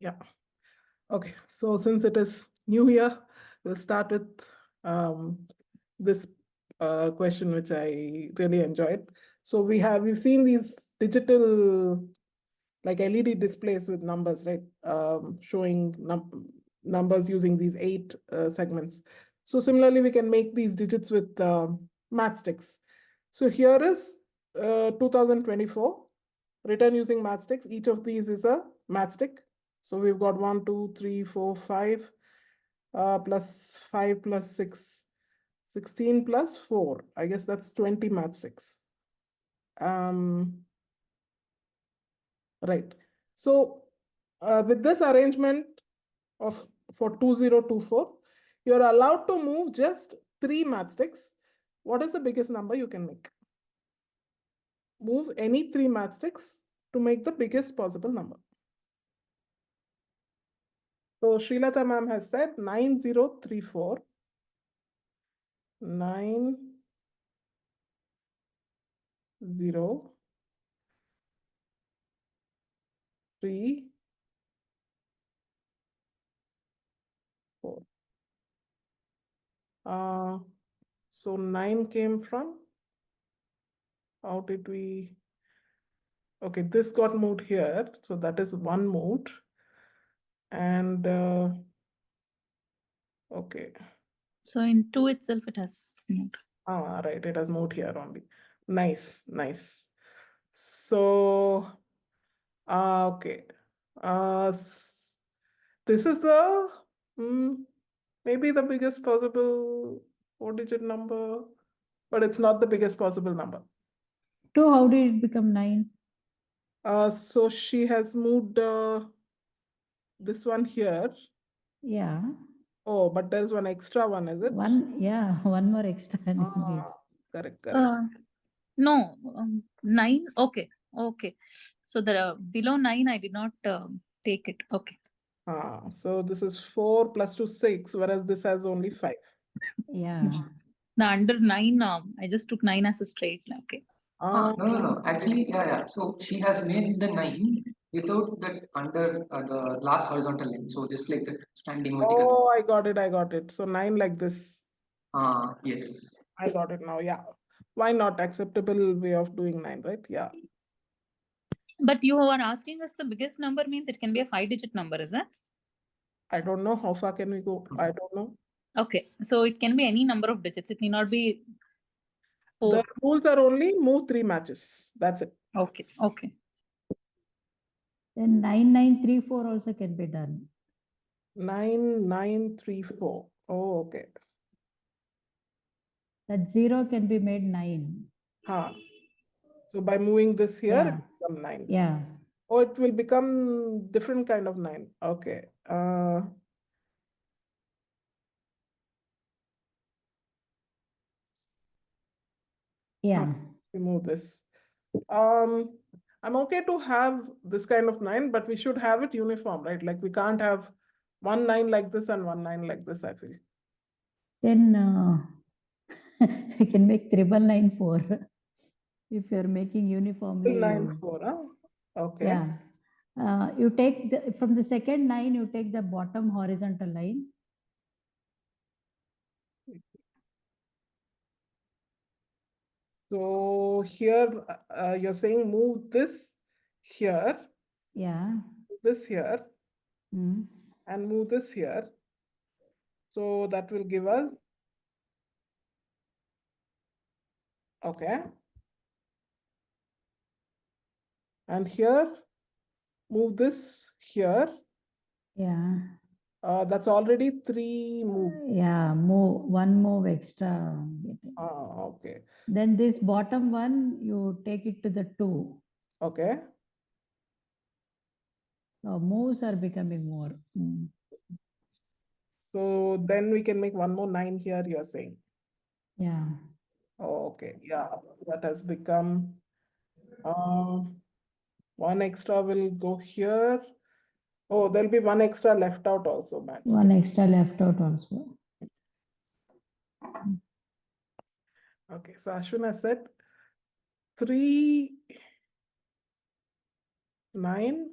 Yeah. Okay. So since it is new year, we'll start with this question, which I really enjoyed. So we've seen these digital like LED displays with numbers, right? Showing numbers using these 8 segments. So similarly, we can make these digits with matchsticks. So here is 2024 written using matchsticks. Each of these is a matchstick. So we've got 1, 2, 3, 4, 5, plus 5 plus 6, 16 plus 4. I guess that's 20 matchsticks. Right. So with this arrangement of for 2024, you're allowed to move just 3 matchsticks. What is the biggest number you can make? Move any 3 matchsticks to make the biggest possible number. So Srilata ma'am has said 9034. 9 0 3 4. So 9 came from, how did we, okay, this got moved here. So that is one moved. And okay. So in 2 itself, it has moved. Right, it has moved here only. Nice, nice. So, okay. This is the maybe the biggest possible 4-digit number, but it's not the biggest possible number. 2, how did it become 9? So she has moved this one here. Yeah. Oh, but there's one extra one, is it? One more extra. Correct, correct. No, 9. Okay, okay. So the below 9, I did not take it. Okay. So this is 4 plus 2, 6, whereas this has only 5. Yeah. The under 9, I just took 9 as a straight. Okay. No. Actually, yeah. So she has made the 9 without that under the last horizontal line. So just like the standing vertical. Oh, I got it. So 9 like this. Yes. I got it now. Yeah. Why not? Acceptable way of doing 9, right? Yeah. But you are asking us the biggest number means it can be a 5-digit number, is it? I don't know how far can we go. I don't know. Okay, so it can be any number of digits. It need not be 4. The rules are only move 3 matches. That's it. Okay, okay. Then 9934 also can be done. 9934. Oh, okay. That 0 can be made 9. So by moving this here, Yeah. it will become 9. Yeah. Oh, it will become different kind of 9. Okay. Yeah. Remove this. I'm okay to have this kind of 9, but we should have it uniform, right? Like we can't have 1 9 like this and 1 9 like this, I feel. Then we can make 9994. If you're making uniformly. 994, huh? Okay. Yeah. You take from the second 9, you take the bottom horizontal line. So here you're saying move this here. Yeah. This here. Mm. And move this here. So that will give us. Okay. And here, move this here. Yeah. That's already 3 move. Yeah, one move extra. Okay. Then this bottom one, you take it to the 2. Okay. So moves are becoming more. So then we can make one more 9 here, you're saying. Yeah. Okay. Yeah, that has become one extra will go here. Oh, there'll be one extra left out also, Max. One extra left out also. Okay, so Ashwin has said 3 9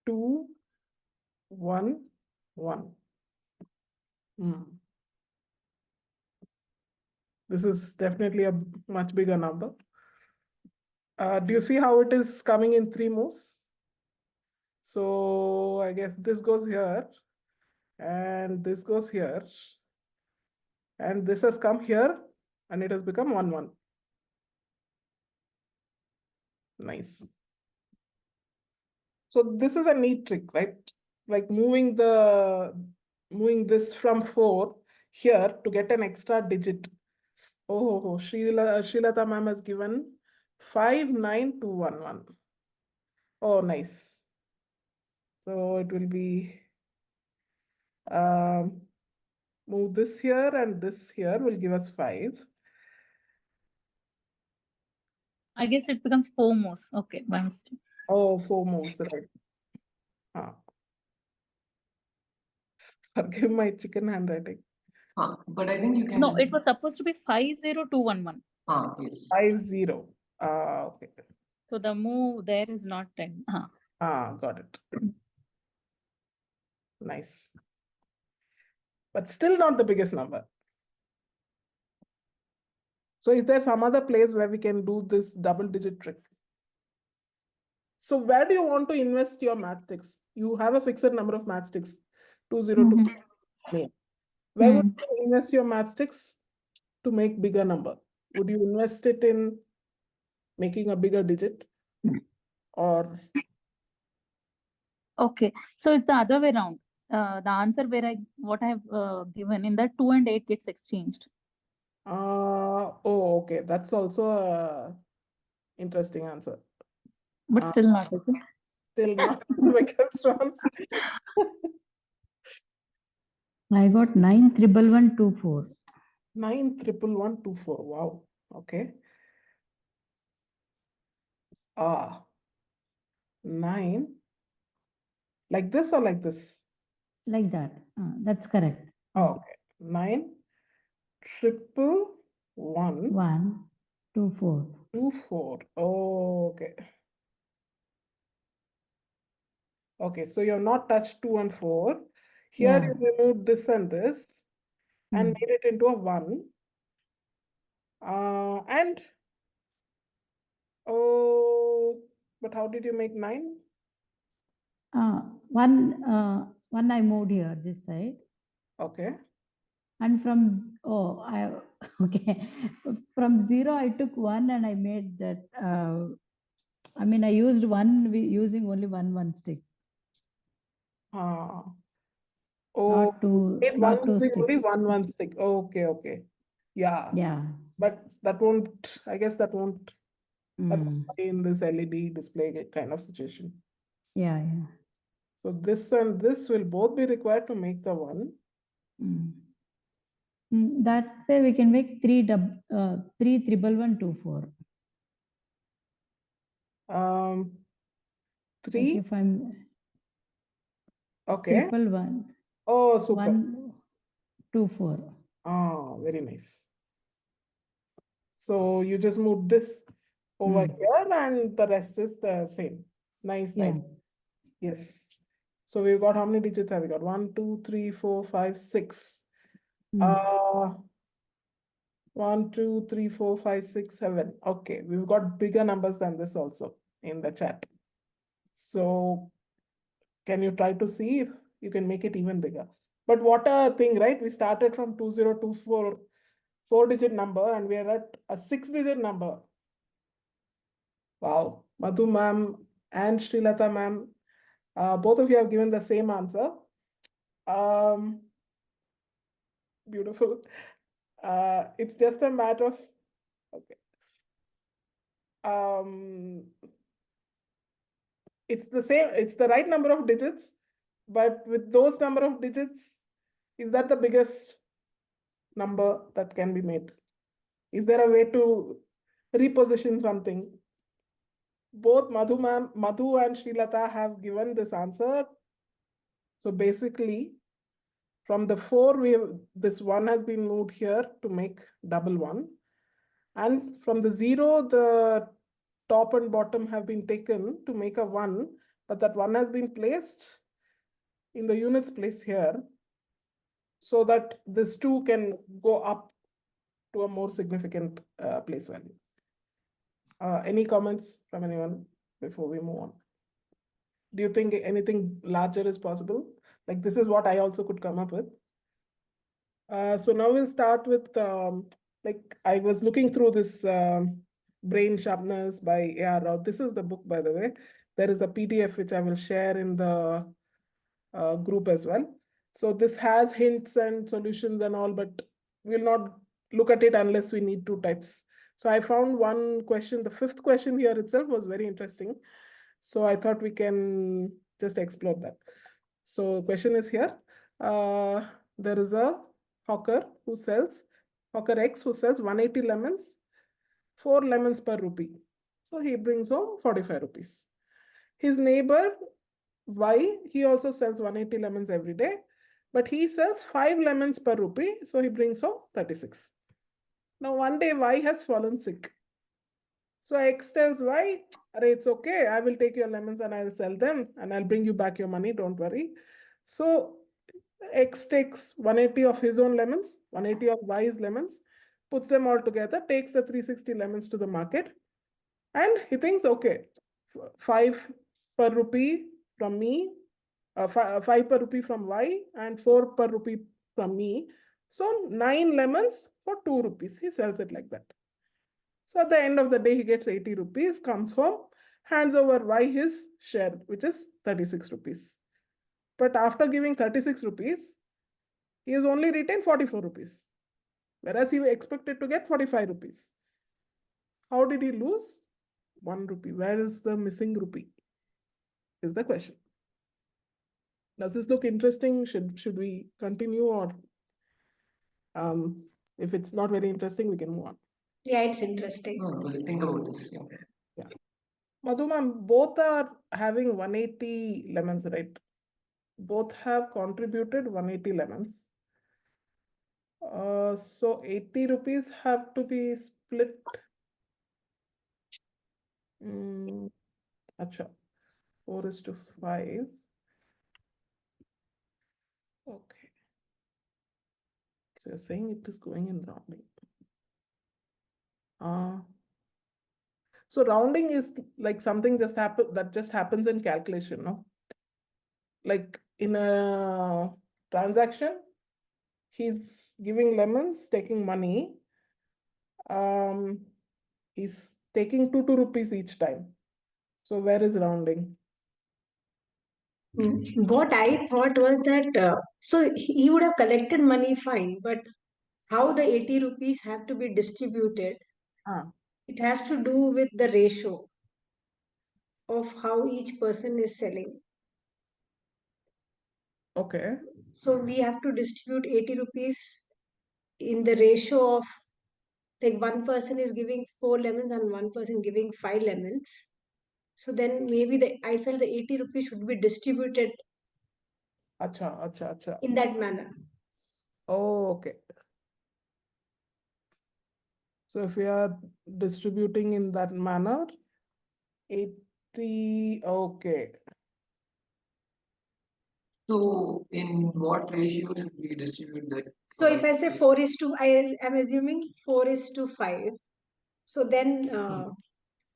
2, 1, 1. This is definitely a much bigger number. Do you see how it is coming in 3 moves? So I guess this goes here, and this goes here, and this has come here, and it has become 1, 1. Nice. So this is a neat trick, right? Like moving this from 4 here to get an extra digit. Oh, Srilata ma'am has given 59211. Oh, nice. So it will be move this here and this here will give us 5. I guess it becomes 4 moves. Okay, by mistake. Oh, 4 moves, right? Forgive my chicken handwriting. But I think you can. No, it was supposed to be 50211. Yes. 50. Okay. So the move there is not 10. Got it. Nice. But still not the biggest number. So is there some other place where we can do this double-digit trick? So where do you want to invest your matchsticks? You have a fixed number of matchsticks, 202. Where would you invest your matchsticks to make bigger number? Would you invest it in making a bigger digit? Or Okay, so it's the other way around. The answer where what I have given in that 2 and 8 gets exchanged. oh, okay. That's also a interesting answer. But still not, is it? Still not the biggest one. I got 91124. 91124. Wow. Okay. 9. Like this or like this? Like that. That's correct. Okay. 9 triple 1 1, 2, 4. 2 4. Oh, okay. Okay, so you have not touched 2 and 4. Here Yeah. you removed this and this and made it into a 1. And oh, but how did you make 9? One I moved here, this side. Okay. And from, okay. From 0, I took 1 and I made that. I mean, I used 1 using only one stick. Oh, Not two, made not two using only sticks. one stick. Okay, okay. Yeah. Yeah. But that won't, I guess that won't Mm. in this LED display kind of situation. Yeah, yeah. So this and this will both be required to make the 1. That way we can make 3 triple 124. 3. Like if I'm Okay. triple 1. Oh, super. 1, 2, 4. Oh, very nice. So you just move this over here and the rest is the same. Nice, Yeah. nice. Yes. So we've got how many digits have we got? 1, 2, 3, 4, 5, 6. 1, 2, 3, 4, 5, 6, 7. Okay, we've got bigger numbers than this also in the chat. So can you try to see if you can make it even bigger? But what a thing, right? We started from 2024, 4-digit number, and we are at a 6-digit number. Wow. Madhu ma'am and Srilata ma'am, both of you have given the same answer. Beautiful. It's just a matter of, okay. It's the same, it's the right number of digits, but with those number of digits, is that the biggest number that can be made? Is there a way to reposition something? Both Madhu and Srilata have given this answer. So basically, from the 4, this 1 has been moved here to make double 1. And from the 0, the top and bottom have been taken to make a 1. but that 1 has been placed in the units place here so that this 2 can go up to a more significant place value. Any comments from anyone before we move on? Do you think anything larger is possible? Like this is what I also could come up with. So now we'll start with, like I was looking through this Brain Sharpeners by AR Rao. This is the book, by the way. There is a PDF which I will share in the group as well. So this has hints and solutions and all, but we'll not look at it unless we need 2 types. So I found one question, the 5th question here itself was very interesting. So I thought we can just explore that. So question is here, there is a hawker X who sells 180 lemons, 4 lemons per rupee. So he brings home 45 rupees. His neighbor Y, he also sells 180 lemons every day, but he sells 5 lemons per rupee, so he brings home 36. Now one day Y has fallen sick. So X tells Y, it's okay, I will take your lemons and I'll sell them and I'll bring you back your money, don't worry. So X takes 180 of his own lemons, 180 of Y's lemons, puts them all together, takes the 360 lemons to the market, and he thinks, okay, 5 per rupee from me, 5 per rupee from Y, and 4 per rupee from me. So 9 lemons for 2 rupees. He sells it like that. So at the end of the day, he gets 80 rupees, comes home, hands over Y his share, which is 36 rupees. But after giving 36 rupees, he has only retained 44 rupees, whereas he expected to get 45 rupees. How did he lose? 1 rupee. Where is the missing rupee? Is the question. Does this look interesting? Should we continue, or if it's not very interesting, we can move on? Yeah, it's interesting. No, we'll think about this. Yeah. Madhu ma'am, both are having 180 lemons, right? Both have contributed 180 lemons. So 80 rupees have to be split. Acha, 4:5. Okay. So you're saying it is going in rounding. So rounding is like something that just happens in calculation, no? Like in a transaction, he's giving lemons, taking money. He's taking 2 rupees each time. So where is rounding? What I thought was that, so he would have collected money fine, but how the 80 rupees have to be distributed, it has to do with the ratio of how each person is selling. Okay. So we have to distribute 80 rupees in the ratio of, like, one person is giving 4 lemons and one person giving 5 lemons. So then maybe I felt the 80 rupees should be distributed Acha. in that manner. Oh, okay. So if we are distributing in that manner, 80, okay. So in what ratio should we distribute that? So if I say 4:2, I am assuming 4:5. So then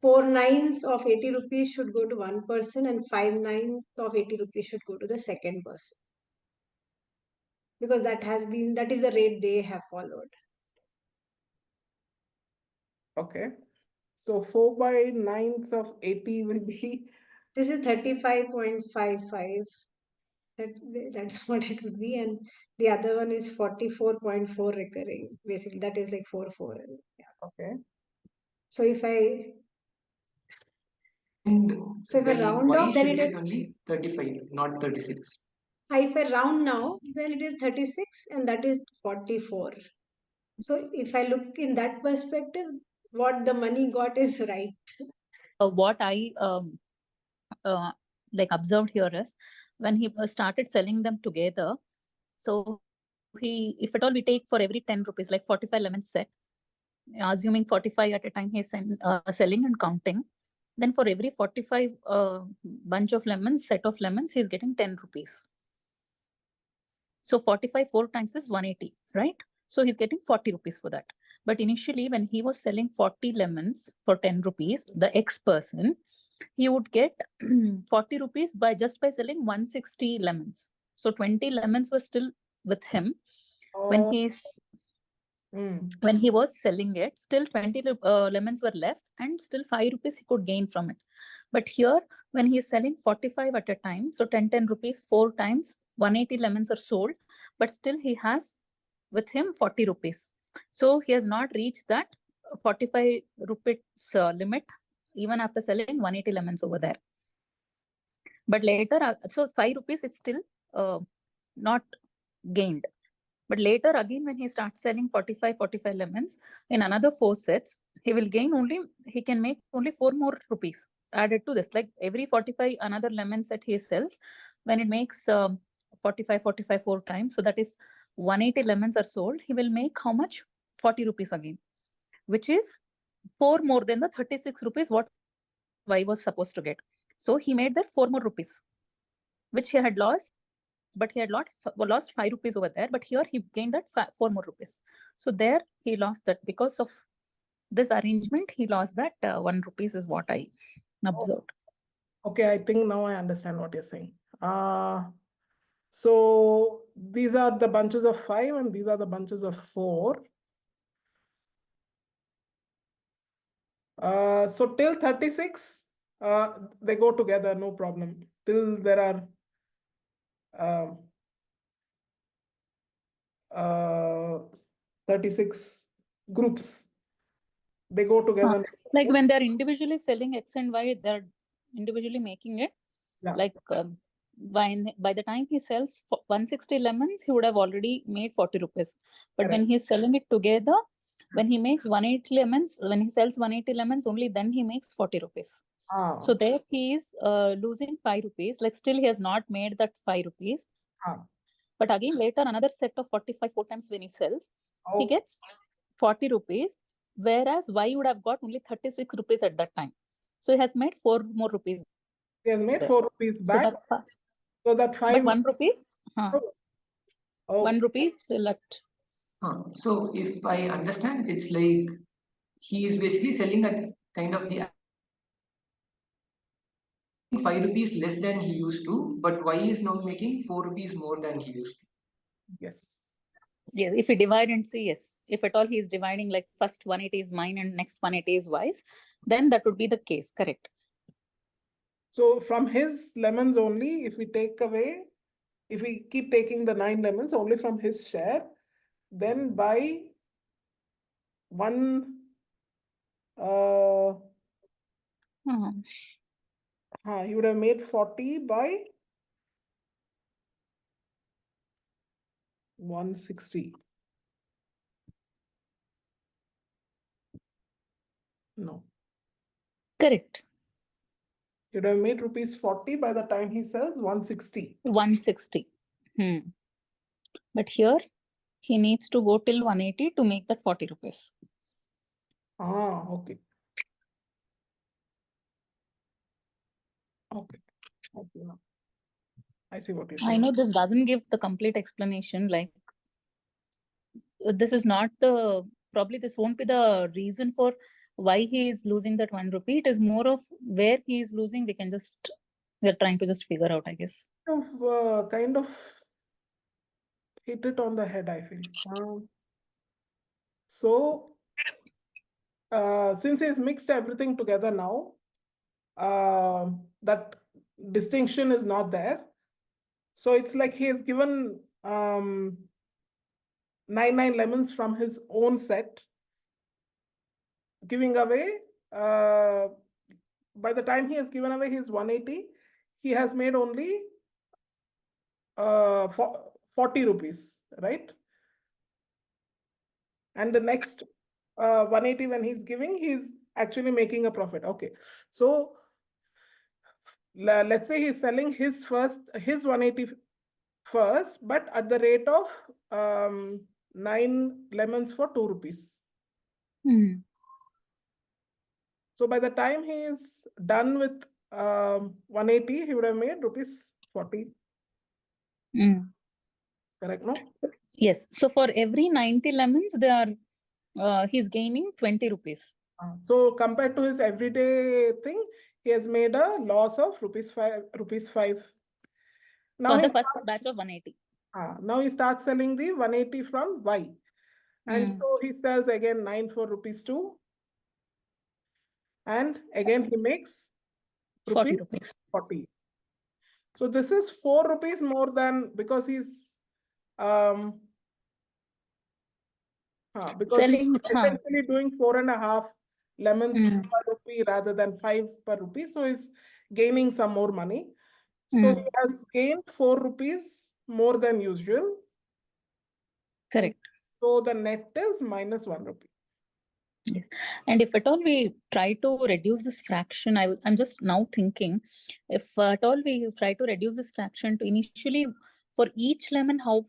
4 nines of 80 rupees should go to one person and 5 nines of 80 rupees should go to the second person. Because that is the rate they have followed. Okay. So 4 by 9s of 80 will be. This is 35.55. That's what it would be. And the other one is 44.4 recurring. Basically, that is like 4. Yeah. Okay. So if I round off, then it is only 35, not 36. If I round now, then it is 36 and that is 44. So if I look in that perspective, what the money got is right. What I like observed here is when he started selling them together. So if at all we take for every 10 rupees, like 45 lemons set, assuming 45 at a time he's selling and counting, then for every 45 bunch of lemons, set of lemons, he's getting 10 rupees. So 45 4 times is 180, right? So he's getting 40 rupees for that. But initially, when he was selling 40 lemons for 10 rupees, the X person, he would get 40 rupees just by selling 160 lemons. So 20 lemons were still with him when he was selling it. Still 20 lemons were left, and still 5 rupees he could gain from it. But here, when he is selling 45 at a time, so 10 rupees 4 times, 180 lemons are sold, but still he has with him 40 rupees. So he has not reached that 45 rupees limit even after selling 180 lemons over there. But later, so 5 rupees is still not gained. But later again, when he starts selling 45 lemons in another 4 sets, he will gain he can make only 4 more rupees added to this. Like every 45 another lemon set he sells, when it makes 45 4 times, so that is 180 lemons are sold, he will make how much? 40 rupees again, which is 4 more than the 36 rupees what Y was supposed to get. So he made that 4 more rupees, which he had lost, but he had lost 5 rupees over there. But here he gained that 4 more rupees. So there he lost that. Because of this arrangement, he lost that 1 rupees is what I observed. Okay, I think now I understand what you're saying. So these are the bunches of 5 and these are the bunches of 4. So till 36, they go together, no problem. Till there are 36 groups, they go together. Like when they're individually selling X and Y, they're individually making it. Yeah. Like by the time he sells 160 lemons, he would have already made 40 rupees. But when he's selling it together, when he makes 180 lemons, when he sells 180 lemons, only then he makes 40 rupees. So there he is losing 5 rupees. Like still he has not made that 5 rupees. But again, later another set of 45 4 times when he sells, he gets 40 rupees, whereas Y would have got only 36 rupees at that time. So he has made 4 more rupees. He has made 4 rupees back. So that 5. But 1 rupees? 1 rupee still left. So if I understand, it's like he is basically selling at kind of the 5 rupees less than he used to, but Y is now making 4 rupees more than he used to. Yes. Yes, if we divide and see, yes. If at all he is dividing, like first 180 is mine and next 180 is Y's, then that would be the case, correct? So from his lemons only, if we keep taking the 9 lemons only from his share, then by 1, he would have made 40 by 160. No. Correct. He would have made rupees 40 by the time he sells 160. 160. But here he needs to go till 180 to make that 40 rupees. Okay. Okay. I see what you're saying. I know this doesn't give the complete explanation. Like this is not probably this won't be the reason for why he is losing that 1 rupee. It is more of where he is losing. We're trying to just figure out, I guess. Kind of hit it on the head, I feel. So since he's mixed everything together now, that distinction is not there. So it's like he has given 9 lemons from his own set, giving away, by the time he has given away his 180, he has made only 40 rupees, right? And the next 180 when he's giving, he's actually making a profit. Okay. So let's say he's selling his 180 first, but at the rate of 9 lemons for 2 rupees. So So by the time he is done with 180, he would have made rupees 40. Correct, no? Yes. So for every 90 lemons, he's gaining 20 rupees. So compared to his everyday thing, he has made a loss of rupees 5. Now For the he first batch of 180. now he starts selling the 180 from Y. And so he sells again 9 for rupees 2. And again he makes 40 rupees. 40. So this is 4 rupees more than, because he's Selling, he's essentially doing 4.5 lemons per rupee rather than 5 per rupee. So he's gaining some more money. So he has gained 4 rupees more than usual. Correct. So the net is minus 1 rupee. Yes. And if at all we try to reduce this fraction, I'm just now thinking, if at all we try to reduce this fraction to initially for each lemon, how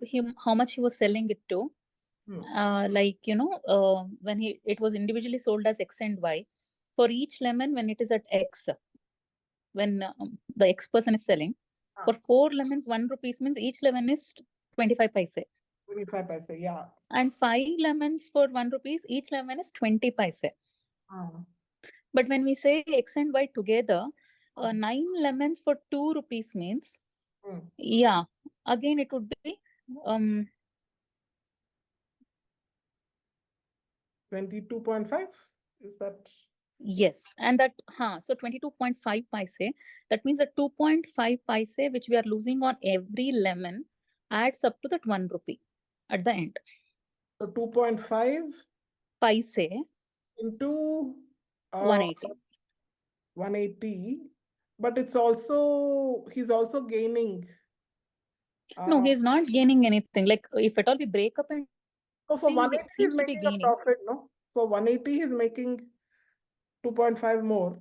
much he was selling it to, like, when it was individually sold as X and Y, for each lemon when it is at X, when the X person is selling, for 4 lemons, 1 rupees means each lemon is 25 paise. 25 paise, yeah. And 5 lemons for 1 rupees, each lemon is 20 paise. But when we say X and Y together, 9 lemons for 2 rupees means, yeah, again it would be 22.5. Is that? Yes, and that so 22.5 paise. That means that 2.5 paise which we are losing on every lemon adds up to that 1 rupee at the end. So 2.5 paise into 180. 180, but it's also, he's also gaining. No, he's not gaining anything. Like if at all we break up and so for see, 180 it seems he's to be making a gaining. profit, no? For 180 he's making 2.5 more.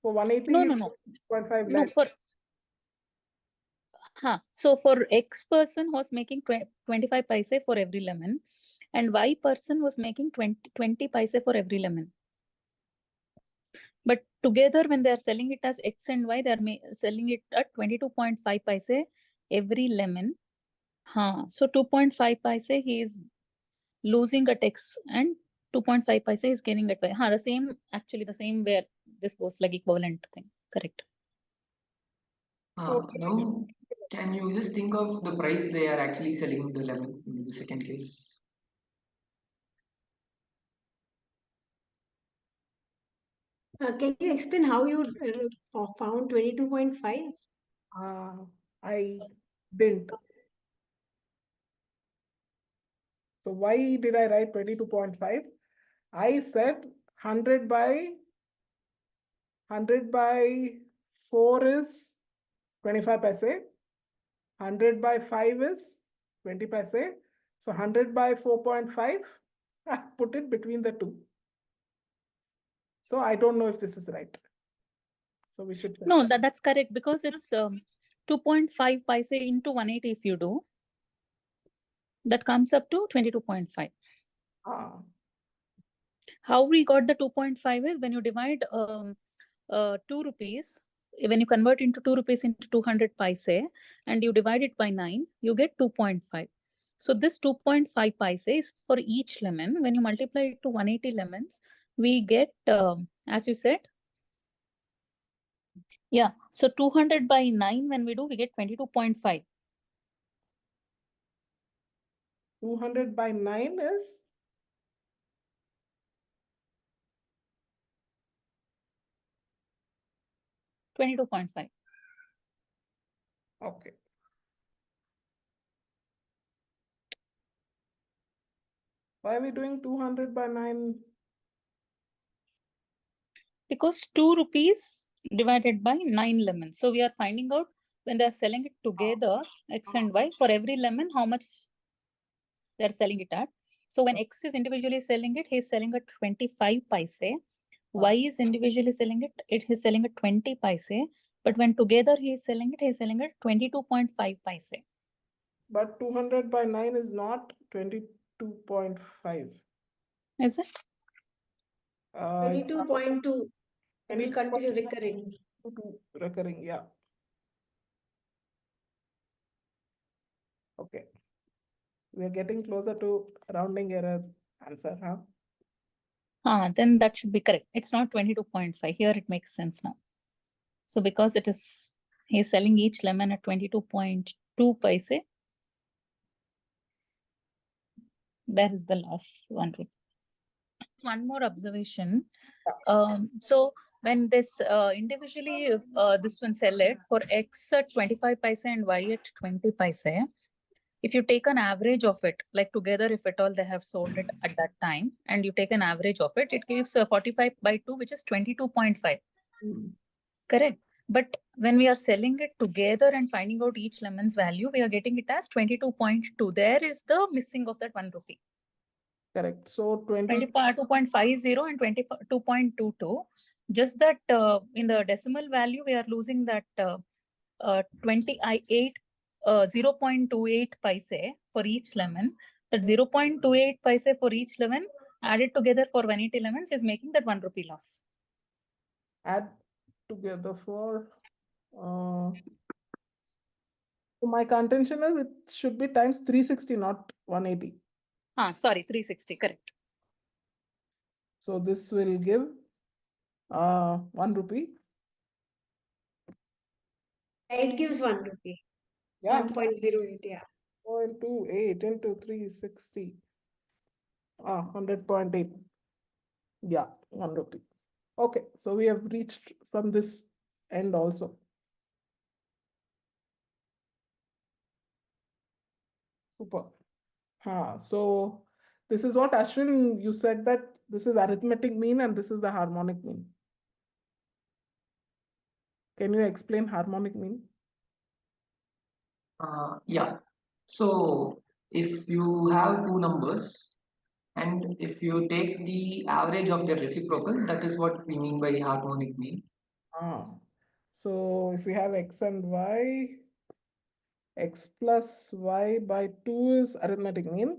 For 180 No, he's no, no. 2.5 No, less. for so for X person was making 25 paise for every lemon, and Y person was making 20 paise for every lemon. But together, when they are selling it as X and Y, they are selling it at 22.5 paise every lemon. So 2.5 paise he is losing at X, and 2.5 paise is gaining at Y. The same, actually the same where this goes like equivalent thing. Correct. Now, can you just think of the price they are actually selling the lemon in the second case? Can you explain how you found 22.5? I didn't. So why did I write 22.5? I said 100 by 4 is 25 paise. 100 by 5 is 20 paise. So 100 by 4.5, I put it between the two. So I don't know if this is right. So we should. No, that's correct, because it's 2.5 paise into 180 if you do. That comes up to 22.5. How we got the 2.5 is when you divide 2 rupees, when you convert into 2 rupees into 200 paise and you divide it by 9, you get 2.5. So this 2.5 paise is for each lemon. When you multiply it to 180 lemons, we get, as you said, yeah, so 200 by 9 when we do, we get 22.5. 200 by 9 is? $22.5. Okay. Why are we doing 200 by 9? Because 2 rupees divided by 9 lemons. So we are finding out when they are selling it together, X and Y, for every lemon, how much they are selling it at. So when X is individually selling it, he is selling at 25 paise. Y is individually selling it, it is selling at 20 paise. But when together he is selling at 22.5 paise. But 200 by 9 is not 22.5. Is it? Yeah, 22.2 will continue recurring. recurring, yeah. Okay. We are getting closer to rounding error answer, huh? Then that should be correct. It's not 22.5. Here it makes sense now. So because it is, he's selling each lemon at 22.2 paise. That is the loss, 1 rupee. One more observation. So when this individually, this one sell it for X at 25 paise and Y at 20 paise. If you take an average of it, like together, if at all they have sold it at that time, and you take an average of it, it gives 45 by 2, which is 22.5. Correct. But when we are selling it together and finding out each lemon's value, we are getting it as 22.2. There is the missing of that 1 rupee. Correct. So 22.50 and 22.22. Just that in the decimal value, we are losing that 0.28 paise for each lemon. That 0.28 paise for each lemon added together for 180 lemons is making that 1 rupee loss. Add together for so my contention is it should be times 360, not 180. Sorry, 360, correct. So this will give 1 rupee. It gives 1 rupee. Yeah. 1.08, yeah. 0.28 into 360. 100.8. Yeah, 1 rupee. Okay, so we have reached from this end also. Super. So this is what Ashwin, you said that this is arithmetic mean and this is the harmonic mean. Can you explain harmonic mean? Yeah. So if you have two numbers and if you take the average of their reciprocal, that is what we mean by harmonic mean. So if we have x and y, x plus y by 2 is arithmetic mean.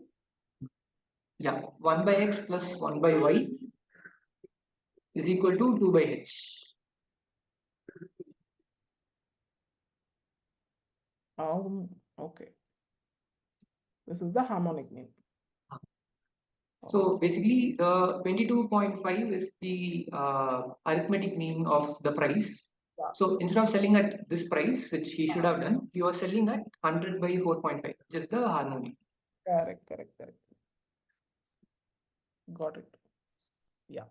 Yeah, 1 by x plus 1 by y is equal to 2 by h. Okay. This is the harmonic mean. So basically, the 22.5 is the arithmetic mean of the price. Yeah. So instead of selling at this price, which he should have done, he was selling at 100 by 4.5, just the harmonic. Correct. Got it. Yeah.